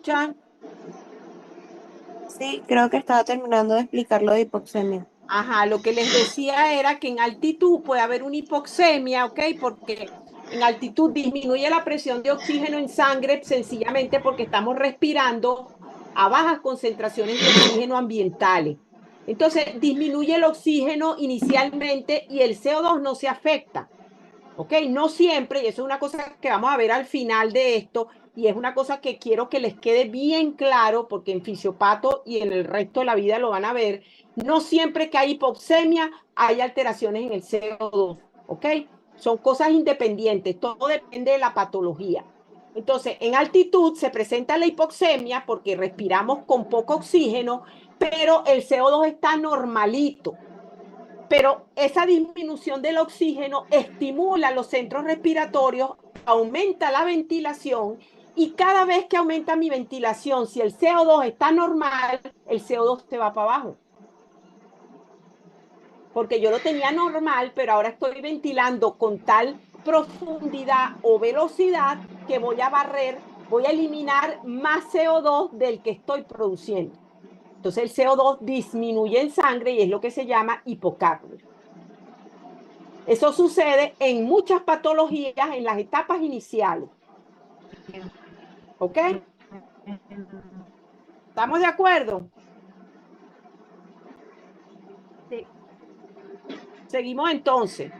escuchan? Sí, creo que estaba terminando de explicar lo de hipoxemia. Ajá, lo que les decía era que en altitud puede haber una hipoxemia, ¿ok? Porque en altitud disminuye la presión de oxígeno en sangre sencillamente porque estamos respirando a bajas concentraciones de oxígeno ambientales. Entonces, disminuye el oxígeno inicialmente y el CO2 no se afecta. ¿Ok? No siempre, y eso es una cosa que vamos a ver al final de esto, y es una cosa que quiero que les quede bien claro, porque en fisiopato y en el resto de la vida lo van a ver, no siempre que hay hipoxemia hay alteraciones en el CO2, ¿ok? Son cosas independientes, todo depende de la patología. Entonces, en altitud se presenta la hipoxemia porque respiramos con poco oxígeno, pero el CO2 está normalito, pero esa disminución del oxígeno estimula los centros respiratorios, aumenta la ventilación y cada vez que aumenta mi ventilación, si el CO2 está normal, el CO2 se va para abajo. Porque yo lo tenía normal, pero ahora estoy ventilando con tal profundidad o velocidad que voy a barrer, voy a eliminar más CO2 del que estoy produciendo. Entonces el CO2 disminuye en sangre y es lo que se llama hipocapnia. Eso sucede en muchas patologías en las etapas iniciales. ¿Ok? ¿Estamos de acuerdo? Sí. Seguimos entonces.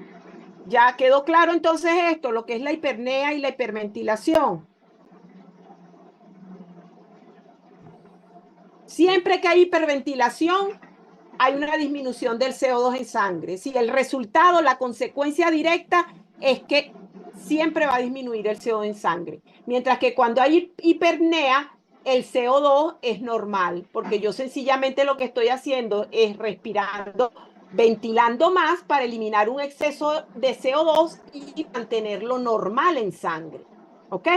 Ya quedó claro entonces esto, lo que es la hipernea y la hiperventilación. Siempre que hay hiperventilación, hay una disminución del CO2 en sangre. Si el resultado, la consecuencia directa es que siempre va a disminuir el CO2 en sangre. Mientras que cuando hay hipernea, el CO2 es normal, porque yo sencillamente lo que estoy haciendo es respirando, ventilando más para eliminar un exceso de CO2 y mantenerlo normal en sangre. ¿Ok?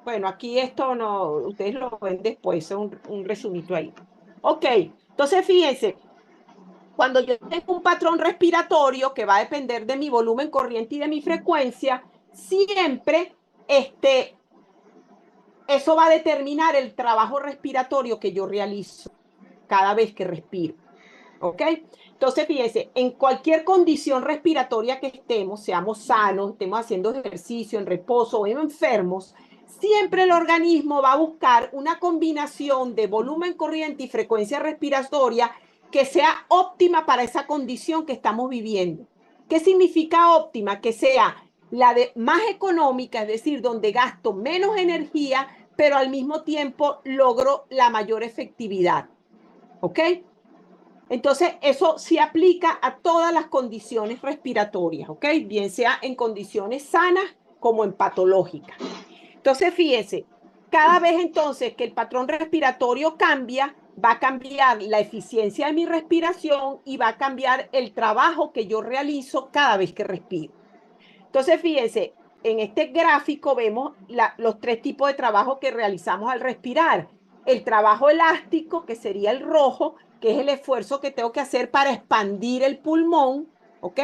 Bueno, aquí esto no, ustedes lo ven después, es un resumito ahí. Ok, entonces fíjense, cuando yo tengo un patrón respiratorio que va a depender de mi volumen corriente y de mi frecuencia, siempre eso va a determinar el trabajo respiratorio que yo realizo cada vez que respiro. ¿Ok? Entonces, fíjense, en cualquier condición respiratoria que estemos, seamos sanos, estemos haciendo ejercicio, en reposo o enfermos, siempre el organismo va a buscar una combinación de volumen corriente y frecuencia respiratoria que sea óptima para esa condición que estamos viviendo. ¿Qué significa óptima? Que sea la de más económica, es decir, donde gasto menos energía, pero al mismo tiempo logro la mayor efectividad. ¿Ok? Entonces, eso se aplica a todas las condiciones respiratorias, ¿ok? Bien sea en condiciones sanas como en patológicas. Entonces, fíjense, cada vez entonces que el patrón respiratorio cambia, va a cambiar la eficiencia de mi respiración y va a cambiar el trabajo que yo realizo cada vez que respiro. Entonces, fíjense, en este gráfico vemos los tres tipos de trabajo que realizamos al respirar. El trabajo elástico, que sería el rojo, que es el esfuerzo que tengo que hacer para expandir el pulmón, ¿ok?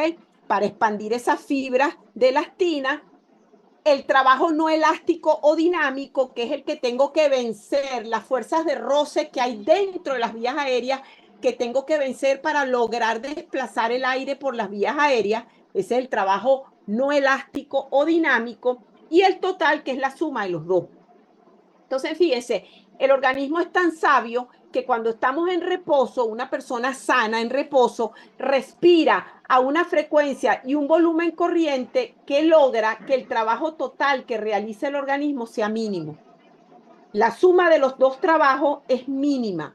Para expandir esas fibras de elastina. El trabajo no elástico o dinámico, que es el que tengo que vencer, las fuerzas de roce que hay dentro de las vías aéreas, que tengo que vencer para lograr desplazar el aire por las vías aéreas. Ese es el trabajo no elástico o dinámico. Y el total, que es la suma de los dos. Entonces, fíjense, el organismo es tan sabio que cuando estamos en reposo, una persona sana en reposo respira a una frecuencia y un volumen corriente que logra que el trabajo total que realiza el organismo sea mínimo. La suma de los dos trabajos es mínima.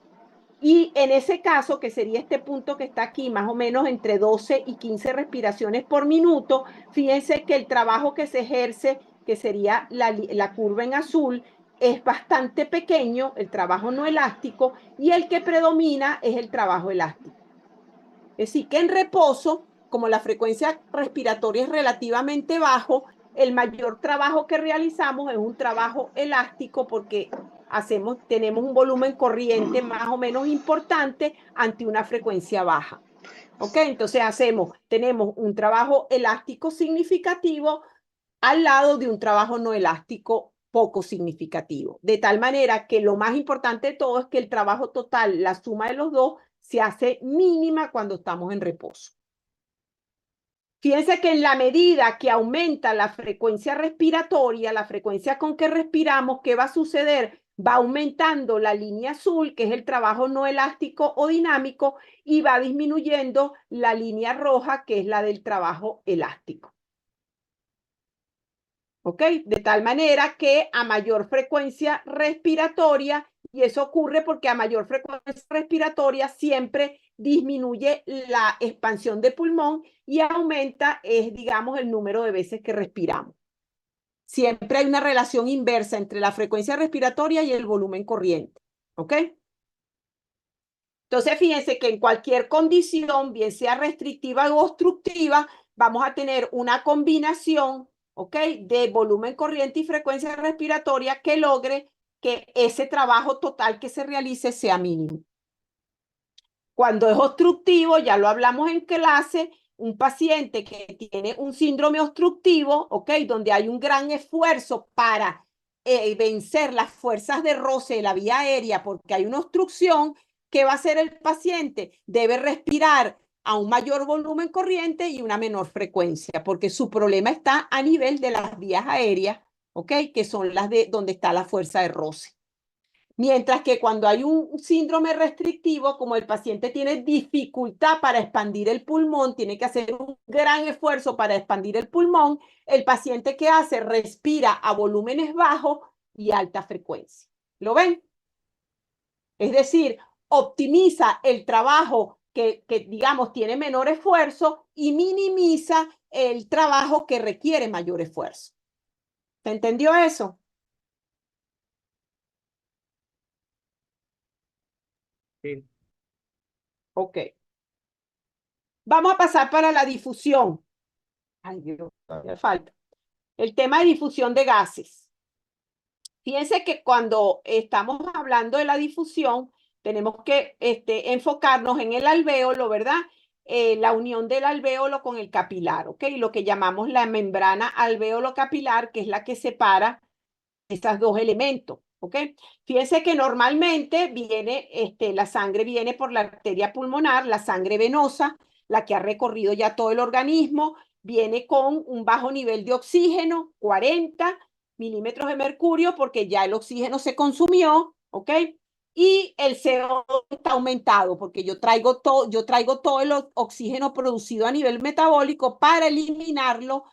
Y en ese caso, que sería este punto que está aquí, más o menos entre 12 y 15 respiraciones por minuto, fíjense que el trabajo que se ejerce, que sería la curva en azul, es bastante pequeño, el trabajo no elástico, y el que predomina es el trabajo elástico. Es decir, que en reposo, como la frecuencia respiratoria es relativamente bajo, el mayor trabajo que realizamos es un trabajo elástico porque tenemos un volumen corriente más o menos importante ante una frecuencia baja. ¿Ok? Entonces tenemos un trabajo elástico significativo al lado de un trabajo no elástico poco significativo. De tal manera que lo más importante de todo es que el trabajo total, la suma de los dos, se hace mínima cuando estamos en reposo. Fíjense que en la medida que aumenta la frecuencia respiratoria, la frecuencia con que respiramos, ¿qué va a suceder? Va aumentando la línea azul, que es el trabajo no elástico o dinámico, y va disminuyendo la línea roja, que es la del trabajo elástico. ¿Ok? De tal manera que a mayor frecuencia respiratoria, y eso ocurre porque a mayor frecuencia respiratoria siempre disminuye la expansión de pulmón y aumenta, digamos, el número de veces que respiramos. Siempre hay una relación inversa entre la frecuencia respiratoria y el volumen corriente. ¿Ok? Entonces, fíjense que en cualquier condición, bien sea restrictiva o obstructiva, vamos a tener una combinación, ¿ok?, de volumen corriente y frecuencia respiratoria que logre que ese trabajo total que se realice sea mínimo. Cuando es obstructivo, ya lo hablamos en clase, un paciente que tiene un síndrome obstructivo, ¿ok?, donde hay un gran esfuerzo para vencer las fuerzas de roce de la vía aérea porque hay una obstrucción. ¿Qué va a hacer el paciente? Debe respirar a un mayor volumen corriente y una menor frecuencia, porque su problema está a nivel de las vías aéreas, ¿ok?, que son las de donde está la fuerza de roce. Mientras que cuando hay un síndrome restrictivo, como el paciente tiene dificultad para expandir el pulmón, tiene que hacer un gran esfuerzo para expandir el pulmón, el paciente ¿qué hace? Respira a volúmenes bajos y alta frecuencia. ¿Lo ven? Es decir, optimiza el trabajo que digamos, tiene menor esfuerzo y minimiza el trabajo que requiere mayor esfuerzo. ¿Se entendió eso? Sí. Ok. Vamos a pasar para la difusión. Ay, Dios, todavía falta. El tema de difusión de gases. Fíjense que cuando estamos hablando de la difusión, tenemos que enfocarnos en el alvéolo, ¿verdad? La unión del alvéolo con el capilar, ¿ok? Lo que llamamos la membrana alvéolo capilar, que es la que separa esos dos elementos, ¿ok? Fíjense que normalmente viene, la sangre viene por la arteria pulmonar, la sangre venosa, la que ha recorrido ya todo el organismo, viene con un bajo nivel de oxígeno, 40 milímetros de mercurio, porque ya el oxígeno se consumió, ¿ok? Y el CO2 está aumentado, porque yo traigo todo el oxígeno producido a nivel metabólico para eliminarlo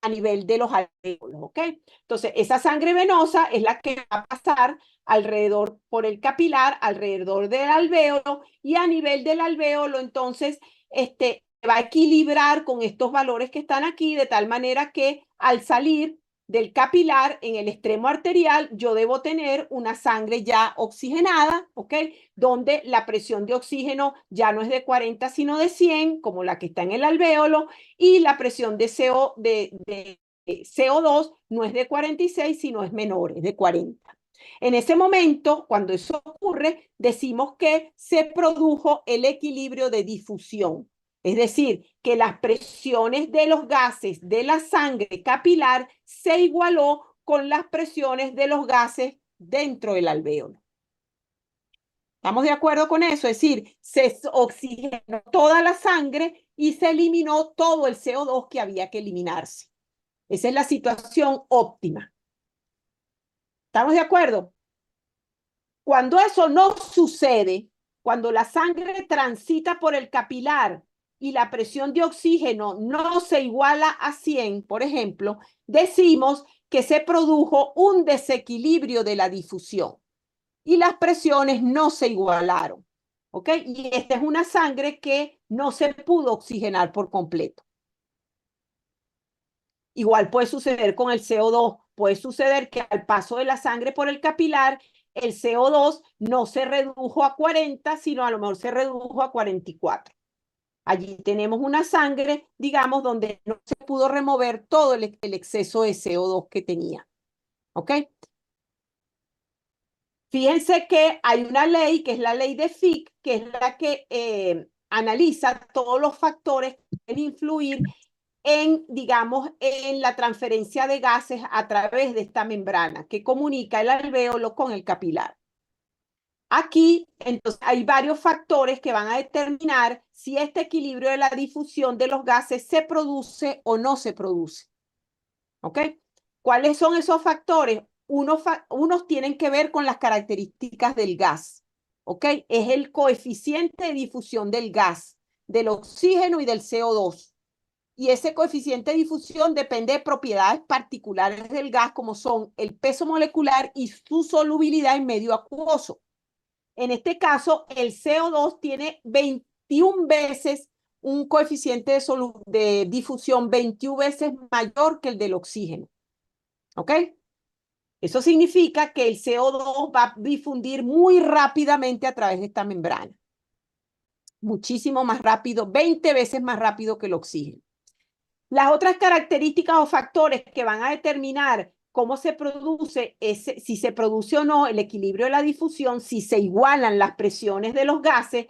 a nivel de los alvéolos, ¿ok? Entonces, esa sangre venosa es la que va a pasar alrededor por el capilar, alrededor del alvéolo, y a nivel del alvéolo, entonces, va a equilibrar con estos valores que están aquí, de tal manera que al salir del capilar en el extremo arterial, yo debo tener una sangre ya oxigenada, ¿ok? Donde la presión de oxígeno ya no es de 40, sino de 100, como la que está en el alvéolo, y la presión de CO2 no es de 46, sino es menor, es de 40. En ese momento, cuando eso ocurre, decimos que se produjo el equilibrio de difusión. Es decir, que las presiones de los gases de la sangre capilar se igualó con las presiones de los gases dentro del alvéolo. ¿Estamos de acuerdo con eso? Es decir, se oxigenó toda la sangre y se eliminó todo el CO2 que había que eliminarse. Esa es la situación óptima. ¿Estamos de acuerdo? Cuando eso no sucede, cuando la sangre transita por el capilar y la presión de oxígeno no se iguala a 100, por ejemplo, decimos que se produjo un desequilibrio de la difusión y las presiones no se igualaron, ¿ok? Y esta es una sangre que no se pudo oxigenar por completo. Igual puede suceder con el CO2. Puede suceder que al paso de la sangre por el capilar, el CO2 no se redujo a 40, sino a lo mejor se redujo a 44. Allí tenemos una sangre, digamos, donde no se pudo remover todo el exceso de CO2 que tenía. ¿Ok? Fíjense que hay una ley, que es la ley de Fick, que es la que analiza todos los factores que pueden influir en, digamos, en la transferencia de gases a través de esta membrana que comunica el alvéolo con el capilar. Aquí, entonces, hay varios factores que van a determinar si este equilibrio de la difusión de los gases se produce o no se produce. ¿Ok? ¿Cuáles son esos factores? Unos tienen que ver con las características del gas. ¿Ok? Es el coeficiente de difusión del gas, del oxígeno y del CO2. Y ese coeficiente de difusión depende de propiedades particulares del gas, como son el peso molecular y su solubilidad en medio acuoso. En este caso, el CO2 tiene 21 veces un coeficiente de difusión 21 veces mayor que el del oxígeno. ¿Ok? Eso significa que el CO2 va a difundir muy rápidamente a través de esta membrana. Muchísimo más rápido, 20 veces más rápido que el oxígeno. Las otras características o factores que van a determinar cómo se produce, si se produce o no el equilibrio de la difusión, si se igualan las presiones de los gases,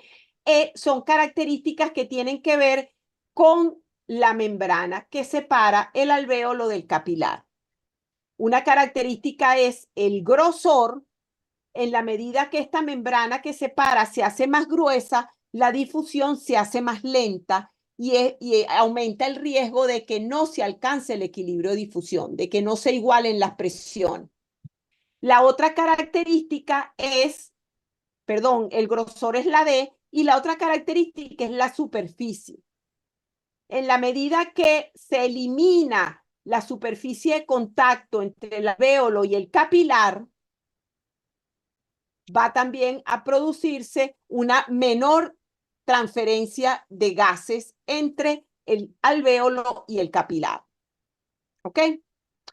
son características que tienen que ver con la membrana que separa el alvéolo del capilar. Una característica es el grosor. En la medida que esta membrana que separa se hace más gruesa, la difusión se hace más lenta y aumenta el riesgo de que no se alcance el equilibrio de difusión, de que no se igualen las presiones. La otra característica es, perdón, el grosor es la D, y la otra característica es la superficie. En la medida que se elimina la superficie de contacto entre el alvéolo y el capilar, va también a producirse una menor transferencia de gases entre el alvéolo y el capilar. ¿Ok?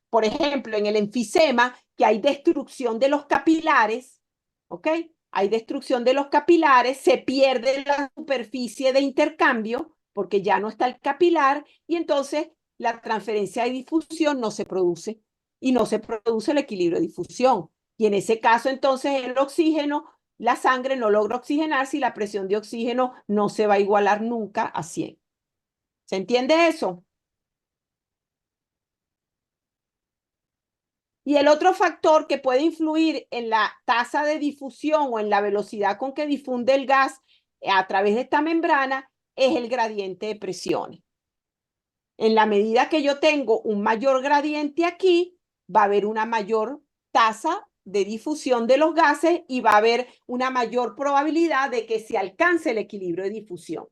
Por ejemplo, en el enfisema, que hay destrucción de los capilares, ¿ok? Hay destrucción de los capilares, se pierde la superficie de intercambio porque ya no está el capilar y entonces la transferencia de difusión no se produce y no se produce el equilibrio de difusión. Y en ese caso, entonces, el oxígeno, la sangre no logra oxigenarse y la presión de oxígeno no se va a igualar nunca a 100. ¿Se entiende eso? Y el otro factor que puede influir en la tasa de difusión o en la velocidad con que difunde el gas a través de esta membrana es el gradiente de presiones. En la medida que yo tengo un mayor gradiente aquí, va a haber una mayor tasa de difusión de los gases y va a haber una mayor probabilidad de que se alcance el equilibrio de difusión.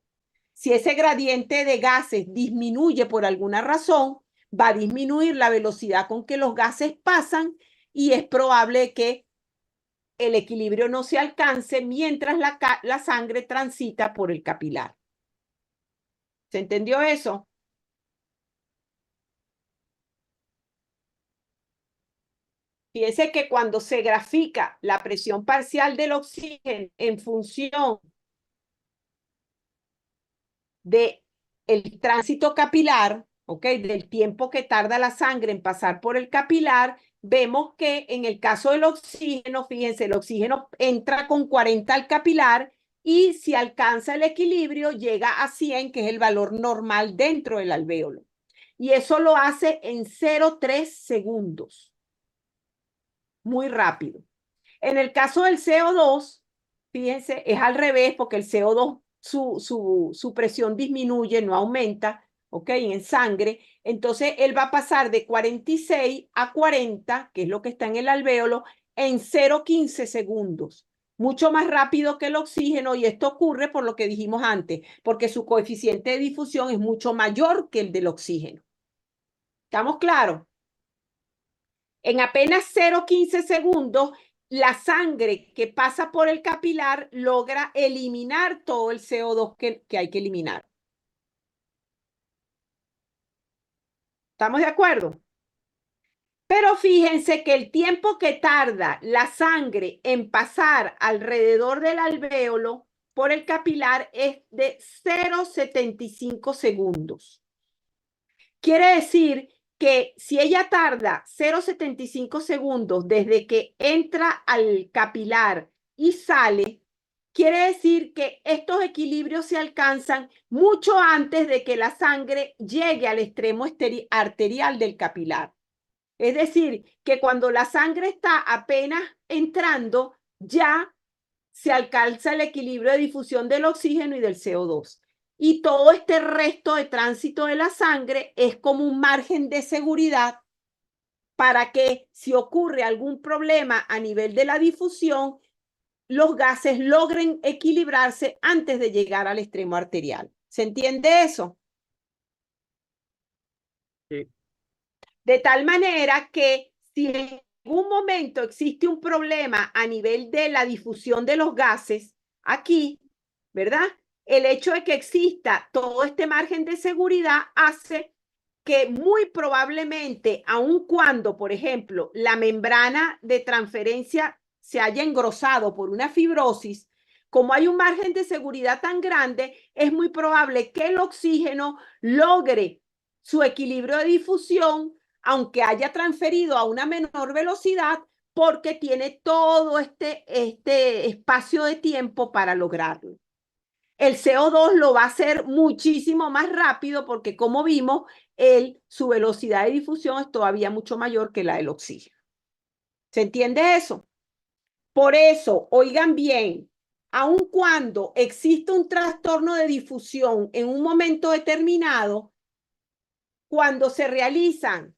Si ese gradiente de gases disminuye por alguna razón, va a disminuir la velocidad con que los gases pasan y es probable que el equilibrio no se alcance mientras la sangre transita por el capilar. ¿Se entendió eso? Fíjense que cuando se grafica la presión parcial del oxígeno en función de el tránsito capilar, ¿ok? Del tiempo que tarda la sangre en pasar por el capilar, vemos que en el caso del oxígeno, fíjense, el oxígeno entra con 40 al capilar y si alcanza el equilibrio llega a 100, que es el valor normal dentro del alvéolo. Y eso lo hace en 0,3 segundos. Muy rápido. En el caso del CO2, fíjense, es al revés porque el CO2, su presión disminuye, no aumenta, ¿ok? En sangre. Entonces, él va a pasar de 46 a 40, que es lo que está en el alvéolo, en 0,15 segundos. Mucho más rápido que el oxígeno, y esto ocurre por lo que dijimos antes, porque su coeficiente de difusión es mucho mayor que el del oxígeno. ¿Estamos claros? En apenas 0,15 segundos, la sangre que pasa por el capilar logra eliminar todo el CO2 que hay que eliminar. ¿Estamos de acuerdo? Pero fíjense que el tiempo que tarda la sangre en pasar alrededor del alvéolo por el capilar es de 0,75 segundos. Quiere decir que si ella tarda 0,75 segundos desde que entra al capilar y sale, quiere decir que estos equilibrios se alcanzan mucho antes de que la sangre llegue al extremo arterial del capilar. Es decir, que cuando la sangre está apenas entrando, ya se alcanza el equilibrio de difusión del oxígeno y del CO2. Y todo este resto de tránsito de la sangre es como un margen de seguridad para que si ocurre algún problema a nivel de la difusión, los gases logren equilibrarse antes de llegar al extremo arterial. ¿Se entiende eso? Sí. De tal manera que si en algún momento existe un problema a nivel de la difusión de los gases, aquí, ¿verdad? El hecho de que exista todo este margen de seguridad hace que muy probablemente, aun cuando, por ejemplo, la membrana de transferencia se haya engrosado por una fibrosis, como hay un margen de seguridad tan grande, es muy probable que el oxígeno logre su equilibrio de difusión, aunque haya transferido a una menor velocidad, porque tiene todo este espacio de tiempo para lograrlo. El CO2 lo va a hacer muchísimo más rápido porque, como vimos, su velocidad de difusión es todavía mucho mayor que la del oxígeno. ¿Se entiende eso? Por eso, oigan bien, aun cuando existe un trastorno de difusión en un momento determinado, cuando se realizan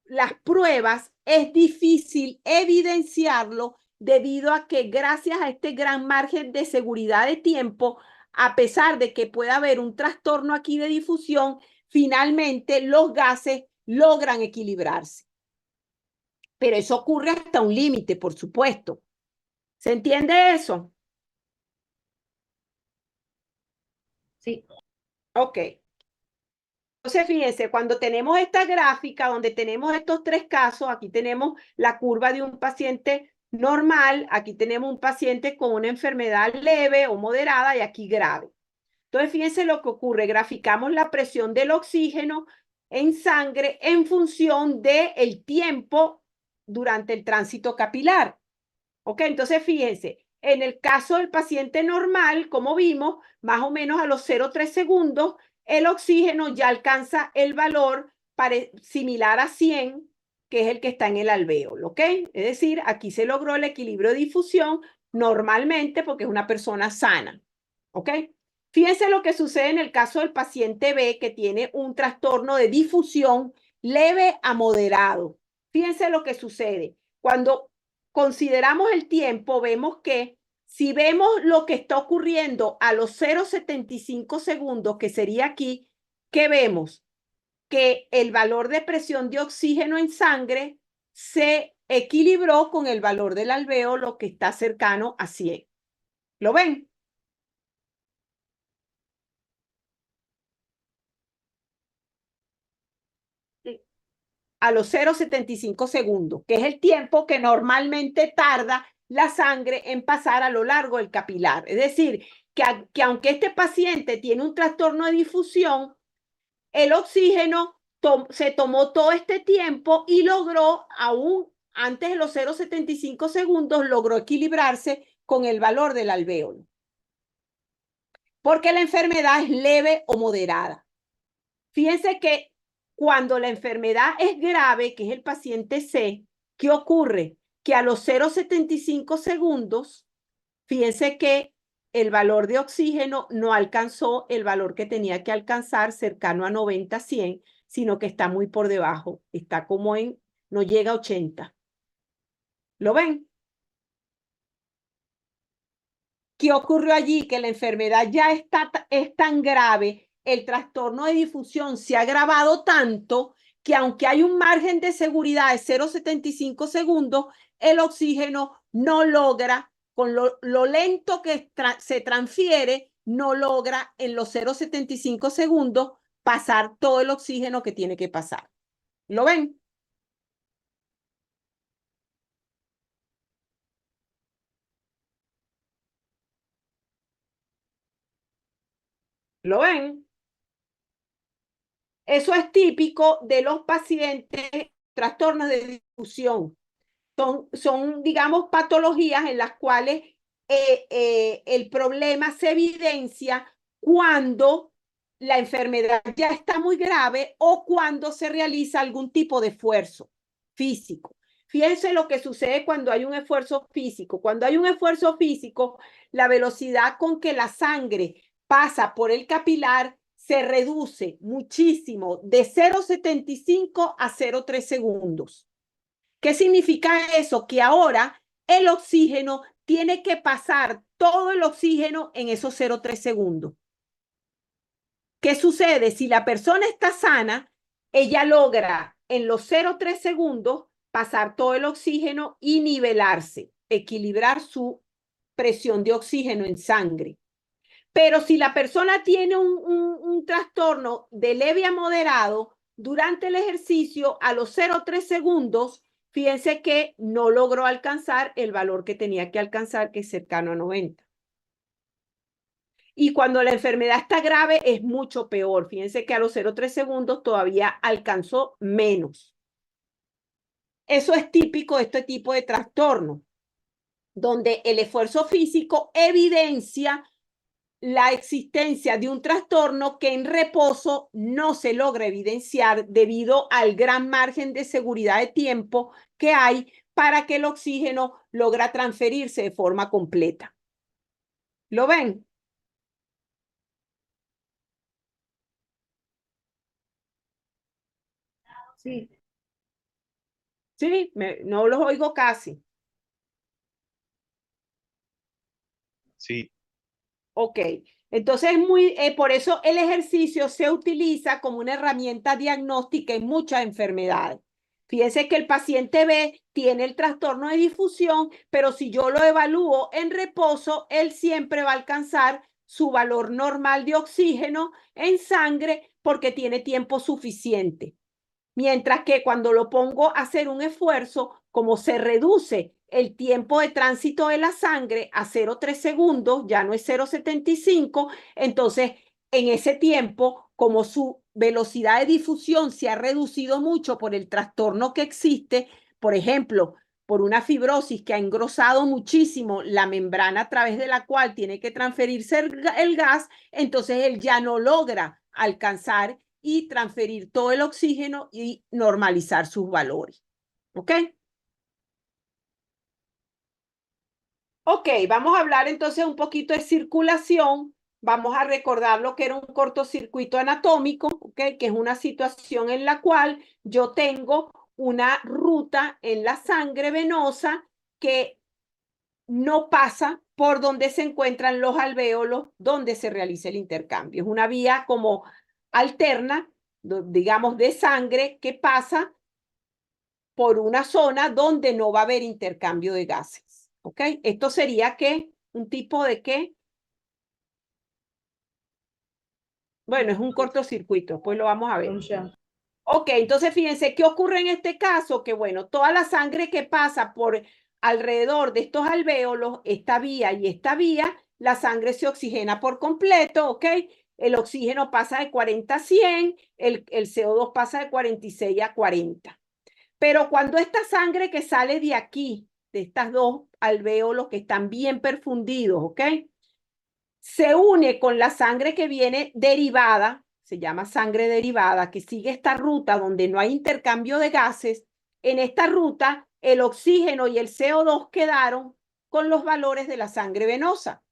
las pruebas, es difícil evidenciarlo debido a que gracias a este gran margen de seguridad de tiempo, a pesar de que pueda haber un trastorno aquí de difusión, finalmente los gases logran equilibrarse. Pero eso ocurre hasta un límite, por supuesto. ¿Se entiende eso? Sí. Ok. Entonces, fíjense, cuando tenemos esta gráfica donde tenemos estos tres casos, aquí tenemos la curva de un paciente normal, aquí tenemos un paciente con una enfermedad leve o moderada y aquí grave. Entonces, fíjense lo que ocurre, graficamos la presión del oxígeno en sangre en función del tiempo durante el tránsito capilar. ¿Ok? Entonces, fíjense, en el caso del paciente normal, como vimos, más o menos a los 0,3 segundos, el oxígeno ya alcanza el valor similar a 100, que es el que está en el alvéolo, ¿ok? Es decir, aquí se logró el equilibrio de difusión normalmente porque es una persona sana, ¿ok? Fíjense lo que sucede en el caso del paciente B que tiene un trastorno de difusión leve a moderado. Fíjense lo que sucede. Cuando consideramos el tiempo, vemos que si vemos lo que está ocurriendo a los 0,75 segundos, que sería aquí, ¿qué vemos? Que el valor de presión de oxígeno en sangre se equilibró con el valor del alvéolo que está cercano a 100. ¿Lo ven? A los 0,75 segundos, que es el tiempo que normalmente tarda la sangre en pasar a lo largo del capilar. Es decir, que aunque este paciente tiene un trastorno de difusión, el oxígeno se tomó todo este tiempo y logró, aún antes de los 0,75 segundos, logró equilibrarse con el valor del alvéolo. Porque la enfermedad es leve o moderada. Fíjense que cuando la enfermedad es grave, que es el paciente C, ¿qué ocurre? Que a los 0,75 segundos, fíjense que el valor de oxígeno no alcanzó el valor que tenía que alcanzar, cercano a 90, 100, sino que está muy por debajo, está como en, no llega a 80. ¿Lo ven? ¿Qué ocurrió allí? Que la enfermedad ya es tan grave, el trastorno de difusión se ha agravado tanto que aunque hay un margen de seguridad de 0,75 segundos, el oxígeno no logra, con lo lento que se transfiere, no logra en los 0,75 segundos pasar todo el oxígeno que tiene que pasar. ¿Lo ven? ¿Lo ven? Eso es típico de los pacientes trastornos de difusión. Son, digamos, patologías en las cuales el problema se evidencia cuando la enfermedad ya está muy grave o cuando se realiza algún tipo de esfuerzo físico. Fíjense lo que sucede cuando hay un esfuerzo físico. Cuando hay un esfuerzo físico, la velocidad con que la sangre pasa por el capilar se reduce muchísimo, de 0,75 a 0,3 segundos. ¿Qué significa eso? Que ahora el oxígeno tiene que pasar todo el oxígeno en esos 0,3 segundos. ¿Qué sucede? Si la persona está sana, ella logra en los 0,3 segundos pasar todo el oxígeno y nivelarse, equilibrar su presión de oxígeno en sangre. Pero si la persona tiene un trastorno de leve a moderado, durante el ejercicio, a los 0,3 segundos, fíjense que no logró alcanzar el valor que tenía que alcanzar, que es cercano a 90. Y cuando la enfermedad está grave, es mucho peor. Fíjense que a los 0,3 segundos todavía alcanzó menos. Eso es típico de este tipo de trastorno, donde el esfuerzo físico evidencia la existencia de un trastorno que en reposo no se logra evidenciar debido al gran margen de seguridad de tiempo que hay para que el oxígeno logra transferirse de forma completa. ¿Lo ven? Sí. Sí, no los oigo casi. Sí. Ok, entonces por eso el ejercicio se utiliza como una herramienta diagnóstica en muchas enfermedades. Fíjense que el paciente B tiene el trastorno de difusión, pero si yo lo evalúo en reposo, él siempre va a alcanzar su valor normal de oxígeno en sangre porque tiene tiempo suficiente. Mientras que cuando lo pongo a hacer un esfuerzo, como se reduce el tiempo de tránsito de la sangre a 0,3 segundos, ya no es 0,75, entonces en ese tiempo, como su velocidad de difusión se ha reducido mucho por el trastorno que existe, por ejemplo, por una fibrosis que ha engrosado muchísimo la membrana a través de la cual tiene que transferirse el gas, entonces él ya no logra alcanzar y transferir todo el oxígeno y normalizar sus valores. ¿Ok? Ok, vamos a hablar entonces un poquito de circulación. Vamos a recordar lo que era un cortocircuito anatómico, ¿ok? Que es una situación en la cual yo tengo una ruta en la sangre venosa que no pasa por donde se encuentran los alvéolos donde se realiza el intercambio. Es una vía como alterna, digamos, de sangre que pasa por una zona donde no va a haber intercambio de gases. ¿Ok? Esto sería ¿qué? Un tipo de ¿qué? Bueno, es un cortocircuito, pues lo vamos a ver. Ok, entonces fíjense, ¿qué ocurre en este caso? Que bueno, toda la sangre que pasa por alrededor de estos alvéolos, esta vía y esta vía, la sangre se oxigena por completo, ¿ok? El oxígeno pasa de 40 a 100, el CO2 pasa de 46 a 40. Pero cuando esta sangre que sale de aquí, de estas dos alvéolos que están bien perfundidos, ¿ok? Se une con la sangre que viene derivada, se llama sangre derivada, que sigue esta ruta donde no hay intercambio de gases. En esta ruta, el oxígeno y el CO2 quedaron con los valores de la sangre venosa.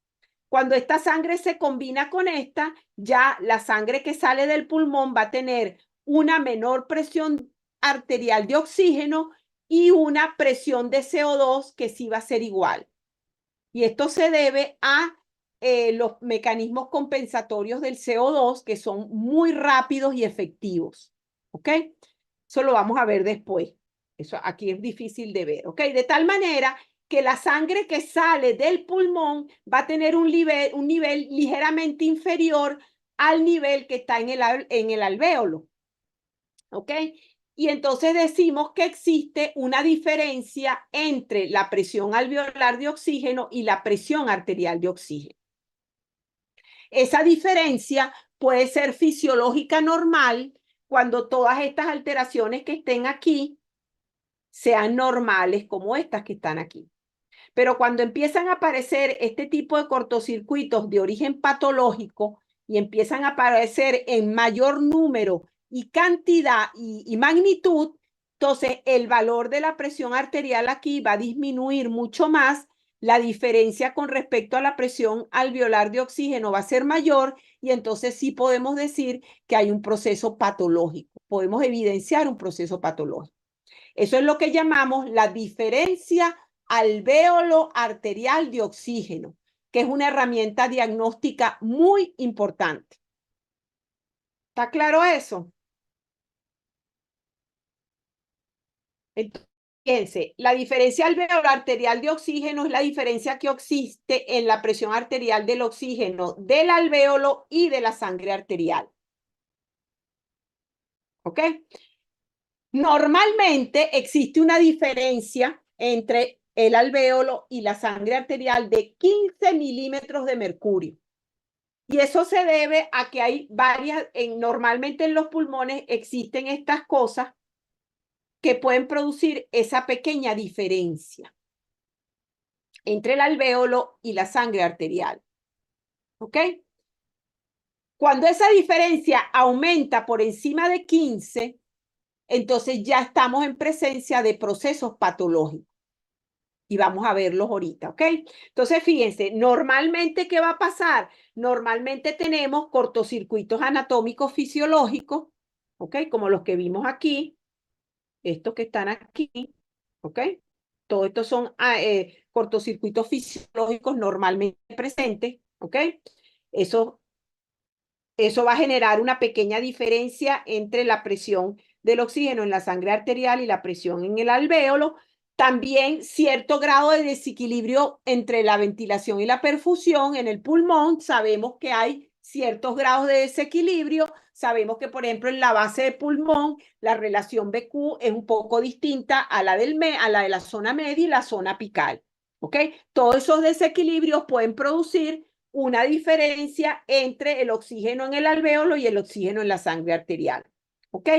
Cuando esta sangre se combina con esta, ya la sangre que sale del pulmón va a tener una menor presión arterial de oxígeno y una presión de CO2 que sí va a ser igual. Y esto se debe a los mecanismos compensatorios del CO2 que son muy rápidos y efectivos. ¿Ok? Eso lo vamos a ver después. Eso aquí es difícil de ver. ¿Ok? De tal manera que la sangre que sale del pulmón va a tener un nivel ligeramente inferior al nivel que está en el alvéolo. ¿Ok? Y entonces decimos que existe una diferencia entre la presión alveolar de oxígeno y la presión arterial de oxígeno. Esa diferencia puede ser fisiológica normal cuando todas estas alteraciones que estén aquí sean normales como estas que están aquí. Pero cuando empiezan a aparecer este tipo de cortocircuitos de origen patológico y empiezan a aparecer en mayor número y cantidad y magnitud, entonces el valor de la presión arterial aquí va a disminuir mucho más. La diferencia con respecto a la presión alveolar de oxígeno va a ser mayor y entonces sí podemos decir que hay un proceso patológico. Podemos evidenciar un proceso patológico. Eso es lo que llamamos la diferencia alvéolo arterial de oxígeno, que es una herramienta diagnóstica muy importante. ¿Está claro eso? Entonces, fíjense, la diferencia alvéolo arterial de oxígeno es la diferencia que existe en la presión arterial del oxígeno del alvéolo y de la sangre arterial. ¿Ok? Normalmente existe una diferencia entre el alvéolo y la sangre arterial de 15 milímetros de mercurio. Y eso se debe a que hay varias, normalmente en los pulmones existen estas cosas que pueden producir esa pequeña diferencia entre el alvéolo y la sangre arterial. ¿Ok? Cuando esa diferencia aumenta por encima de 15, entonces ya estamos en presencia de procesos patológicos. Y vamos a verlos ahorita, ¿ok? Entonces, fíjense, normalmente, ¿qué va a pasar? Normalmente tenemos cortocircuitos anatómicos fisiológicos, ¿ok? Como los que vimos aquí, estos que están aquí, ¿ok? Todos estos son cortocircuitos fisiológicos normalmente presentes, ¿ok? Eso va a generar una pequeña diferencia entre la presión del oxígeno en la sangre arterial y la presión en el alvéolo. También cierto grado de desequilibrio entre la ventilación y la perfusión en el pulmón. Sabemos que hay ciertos grados de desequilibrio. Sabemos que, por ejemplo, en la base del pulmón, la relación BQ es un poco distinta a la de la zona media y la zona apical. ¿Ok? Todos esos desequilibrios pueden producir una diferencia entre el oxígeno en el alvéolo y el oxígeno en la sangre arterial. ¿Ok?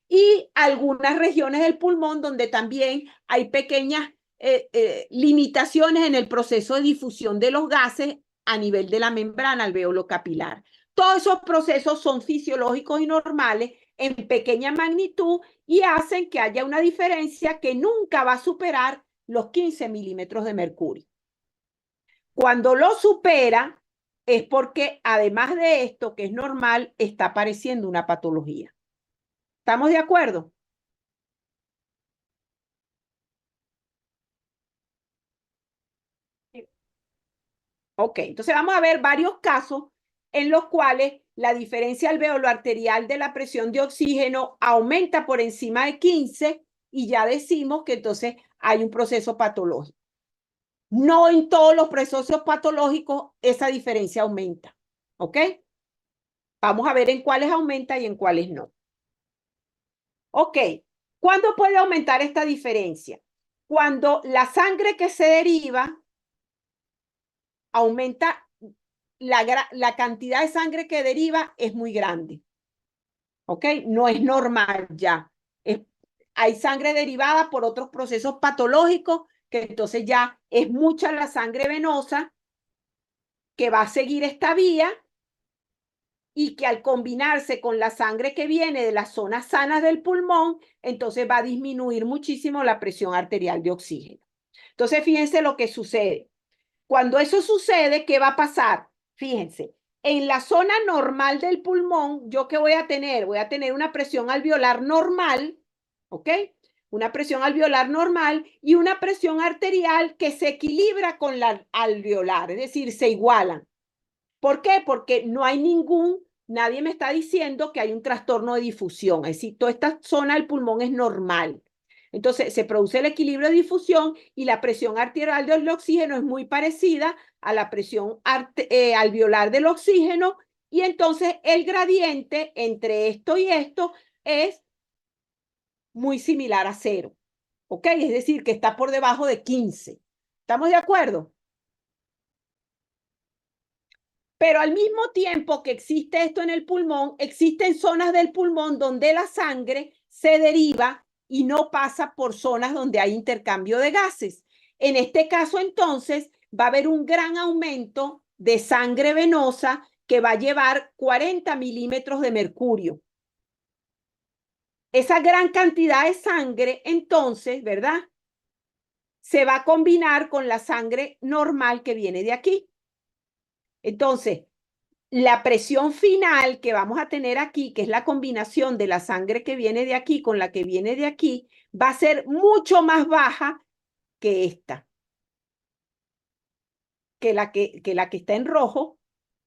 Y algunas regiones del pulmón donde también hay pequeñas limitaciones en el proceso de difusión de los gases a nivel de la membrana alvéolo capilar. Todos esos procesos son fisiológicos y normales en pequeña magnitud y hacen que haya una diferencia que nunca va a superar los 15 milímetros de mercurio. Cuando lo supera, es porque además de esto, que es normal, está apareciendo una patología. ¿Estamos de acuerdo? Ok, entonces vamos a ver varios casos en los cuales la diferencia alvéolo arterial de la presión de oxígeno aumenta por encima de 15 y ya decimos que entonces hay un proceso patológico. No en todos los procesos patológicos esa diferencia aumenta. ¿Ok? Vamos a ver en cuáles aumenta y en cuáles no. Ok, ¿cuándo puede aumentar esta diferencia? Cuando la sangre que se deriva aumenta, la cantidad de sangre que deriva es muy grande. ¿Ok? No es normal ya. Hay sangre derivada por otros procesos patológicos que entonces ya es mucha la sangre venosa que va a seguir esta vía y que al combinarse con la sangre que viene de las zonas sanas del pulmón, entonces va a disminuir muchísimo la presión arterial de oxígeno. Entonces, fíjense lo que sucede. Cuando eso sucede, ¿qué va a pasar? Fíjense, en la zona normal del pulmón, ¿yo qué voy a tener? Voy a tener una presión alveolar normal, ¿ok? Una presión alveolar normal y una presión arterial que se equilibra con la alveolar, es decir, se igualan. ¿Por qué? Porque no hay nadie me está diciendo que hay un trastorno de difusión, es decir, toda esta zona del pulmón es normal. Entonces, se produce el equilibrio de difusión y la presión arterial del oxígeno es muy parecida a la presión alveolar del oxígeno y entonces el gradiente entre esto y esto es muy similar a 0. ¿Ok? Es decir, que está por debajo de 15. ¿Estamos de acuerdo? Pero al mismo tiempo que existe esto en el pulmón, existen zonas del pulmón donde la sangre se deriva y no pasa por zonas donde hay intercambio de gases. En este caso, entonces, va a haber un gran aumento de sangre venosa que va a llevar 40 milímetros de mercurio. Esa gran cantidad de sangre, entonces, ¿verdad? Se va a combinar con la sangre normal que viene de aquí. Entonces, la presión final que vamos a tener aquí, que es la combinación de la sangre que viene de aquí con la que viene de aquí, va a ser mucho más baja que esta, que la que está en rojo,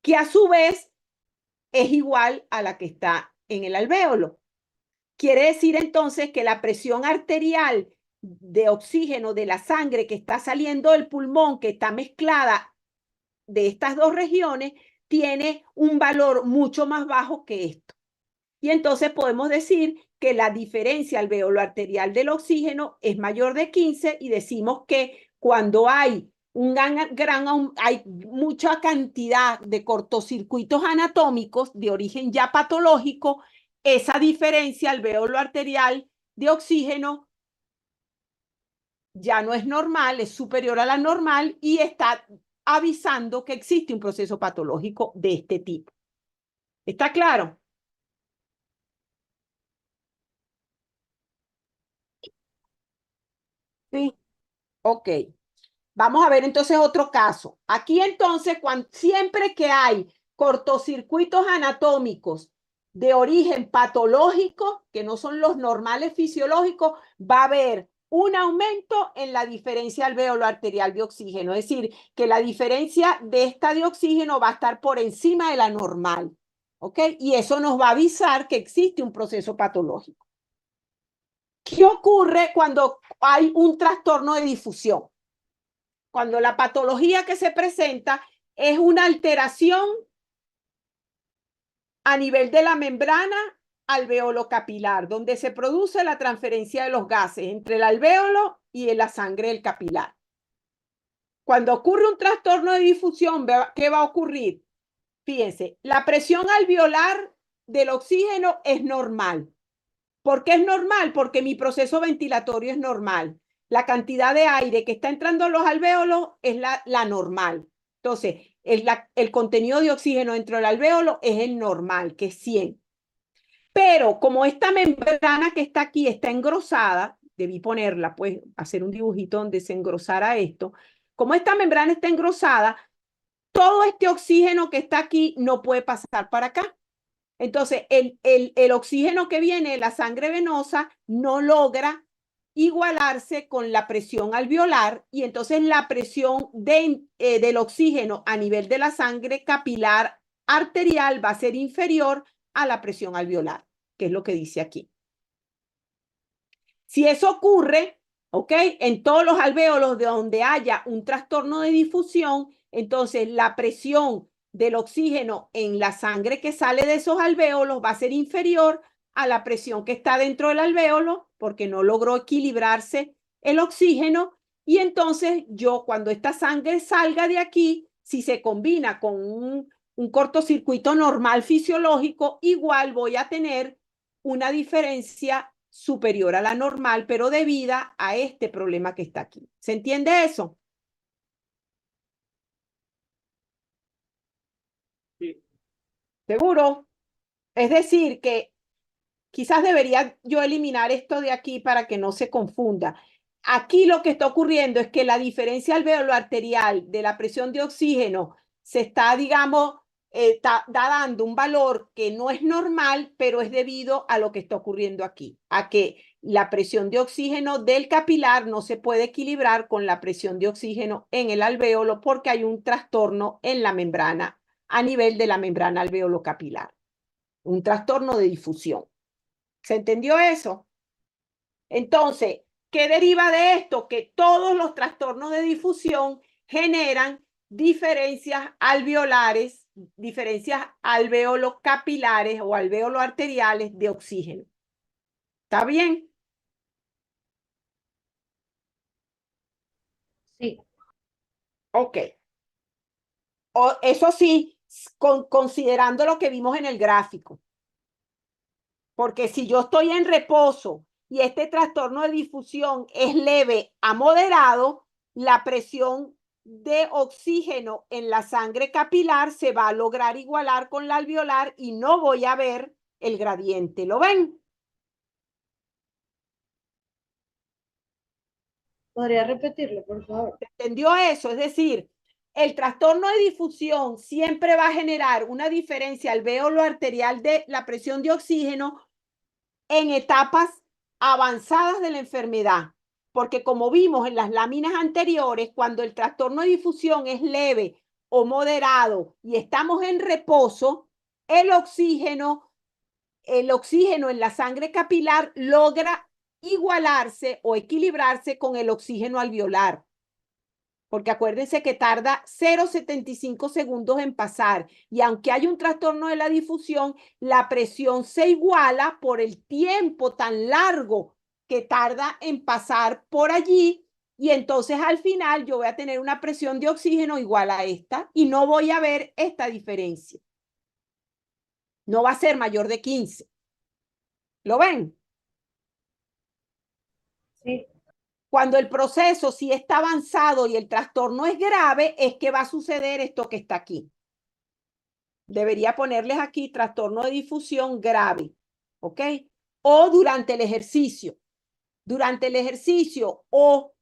que a su vez es igual a la que está en el alvéolo. Quiere decir entonces que la presión arterial de oxígeno de la sangre que está saliendo del pulmón, que está mezclada de estas dos regiones, tiene un valor mucho más bajo que esto. Y entonces podemos decir que la diferencia alvéolo arterial del oxígeno es mayor de 15 y decimos que cuando hay hay mucha cantidad de cortocircuitos anatómicos de origen ya patológico, esa diferencia alvéolo arterial de oxígeno ya no es normal, es superior a la normal y está avisando que existe un proceso patológico de este tipo. ¿Está claro? Sí. Ok. Vamos a ver entonces otro caso. Aquí entonces, siempre que hay cortocircuitos anatómicos de origen patológico, que no son los normales fisiológicos, va a haber un aumento en la diferencia alvéolo arterial de oxígeno. Es decir, que la diferencia de esta de oxígeno va a estar por encima de la normal. ¿Ok? Y eso nos va a avisar que existe un proceso patológico. ¿Qué ocurre cuando hay un trastorno de difusión? Cuando la patología que se presenta es una alteración a nivel de la membrana alvéolo capilar, donde se produce la transferencia de los gases entre el alvéolo y la sangre del capilar. Cuando ocurre un trastorno de difusión, ¿qué va a ocurrir? Fíjense, la presión alveolar del oxígeno es normal. ¿Por qué es normal? Porque mi proceso ventilatorio es normal. La cantidad de aire que está entrando a los alvéolos es la normal. Entonces, el contenido de oxígeno dentro del alvéolo es el normal, que es 100. Pero como esta membrana que está aquí está engrosada, debí ponerla, pues, hacer un dibujito donde se engrosara esto. Como esta membrana está engrosada, todo este oxígeno que está aquí no puede pasar para acá. Entonces, el oxígeno que viene de la sangre venosa no logra igualarse con la presión alveolar y entonces la presión del oxígeno a nivel de la sangre capilar arterial va a ser inferior a la presión alveolar, que es lo que dice aquí. Si eso ocurre, ¿ok? En todos los alvéolos de donde haya un trastorno de difusión, entonces la presión del oxígeno en la sangre que sale de esos alvéolos va a ser inferior a la presión que está dentro del alvéolo porque no logró equilibrarse el oxígeno y entonces yo cuando esta sangre salga de aquí, si se combina con un cortocircuito normal fisiológico, igual voy a tener una diferencia superior a la normal, pero debida a este problema que está aquí. ¿Se entiende eso? Sí. ¿Seguro? Es decir, que quizás debería yo eliminar esto de aquí para que no se confunda. Aquí lo que está ocurriendo es que la diferencia alvéolo arterial de la presión de oxígeno se está, digamos, está dando un valor que no es normal, pero es debido a lo que está ocurriendo aquí, a que la presión de oxígeno del capilar no se puede equilibrar con la presión de oxígeno en el alvéolo porque hay un trastorno en la membrana, a nivel de la membrana alvéolo capilar, un trastorno de difusión. ¿Se entendió eso? Entonces, ¿qué deriva de esto? Que todos los trastornos de difusión generan diferencias alveolares, diferencias alveolo-capilares o alveolo-arteriales de oxígeno. ¿Está bien? Sí. Ok. Eso sí, considerando lo que vimos en el gráfico. Porque si yo estoy en reposo y este trastorno de difusión es leve a moderado, la presión de oxígeno en la sangre capilar se va a lograr igualar con la alveolar y no voy a ver el gradiente. ¿Lo ven? ¿Podría repetirlo, por favor? ¿Entendió eso? Es decir, el trastorno de difusión siempre va a generar una diferencia alvéolo arterial de la presión de oxígeno en etapas avanzadas de la enfermedad. Porque como vimos en las láminas anteriores, cuando el trastorno de difusión es leve o moderado y estamos en reposo, el oxígeno en la sangre capilar logra igualarse o equilibrarse con el oxígeno alveolar. Porque acuérdense que tarda 0,75 segundos en pasar. Y aunque hay un trastorno de la difusión, la presión se iguala por el tiempo tan largo que tarda en pasar por allí. Y entonces al final yo voy a tener una presión de oxígeno igual a esta y no voy a ver esta diferencia. No va a ser mayor de 15. ¿Lo ven? Sí. Cuando el proceso sí está avanzado y el trastorno es grave, es que va a suceder esto que está aquí. Debería ponerles aquí trastorno de difusión grave, ¿ok? O durante el ejercicio. Durante el ejercicio o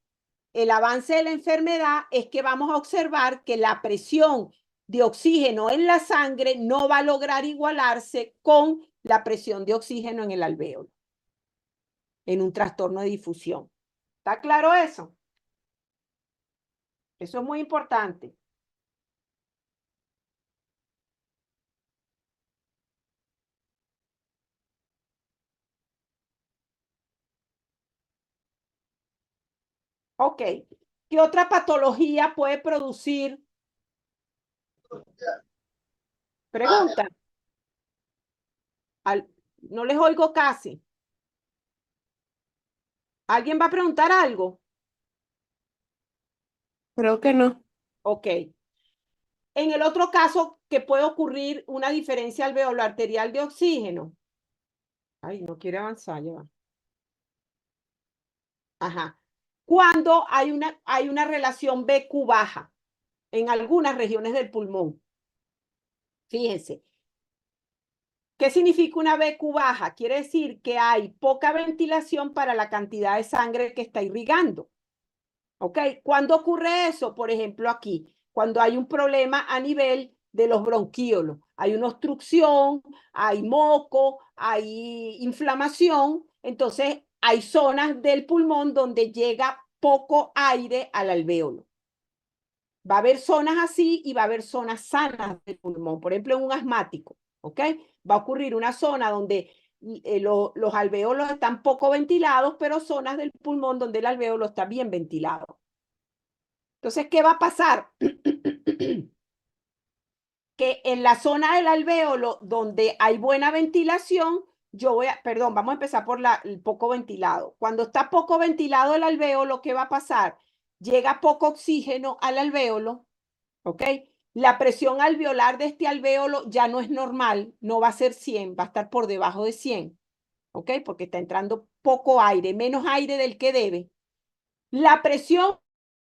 el avance de la enfermedad es que vamos a observar que la presión de oxígeno en la sangre no va a lograr igualarse con la presión de oxígeno en el alvéolo, en un trastorno de difusión. ¿Está claro eso? Eso es muy importante. Ok. ¿Qué otra patología puede producir? Pregunta. No les oigo casi. ¿Alguien va a preguntar algo? Creo que no. Ok. En el otro caso, que puede ocurrir una diferencia alveolo arterial de oxígeno. Ay, no quiere avanzar, ya va. Ajá. Cuando hay una relación BQ baja en algunas regiones del pulmón. Fíjense. ¿Qué significa una BQ baja? Quiere decir que hay poca ventilación para la cantidad de sangre que está irrigando. ¿Ok? ¿Cuándo ocurre eso? Por ejemplo, aquí, cuando hay un problema a nivel de los bronquíolos. Hay una obstrucción, hay moco, hay inflamación. Entonces, hay zonas del pulmón donde llega poco aire al alvéolo. Va a haber zonas así y va a haber zonas sanas del pulmón. Por ejemplo, en un asmático, ¿ok? Va a ocurrir una zona donde los alvéolos están poco ventilados, pero zonas del pulmón donde el alvéolo está bien ventilado. Entonces, ¿qué va a pasar? Que en la zona del alvéolo donde hay buena ventilación, perdón, vamos a empezar por el poco ventilado. Cuando está poco ventilado el alvéolo, ¿qué va a pasar? Llega poco oxígeno al alvéolo, ¿ok? La presión alveolar de este alvéolo ya no es normal, no va a ser 100, va a estar por debajo de 100, ¿ok? Porque está entrando poco aire, menos aire del que debe. La presión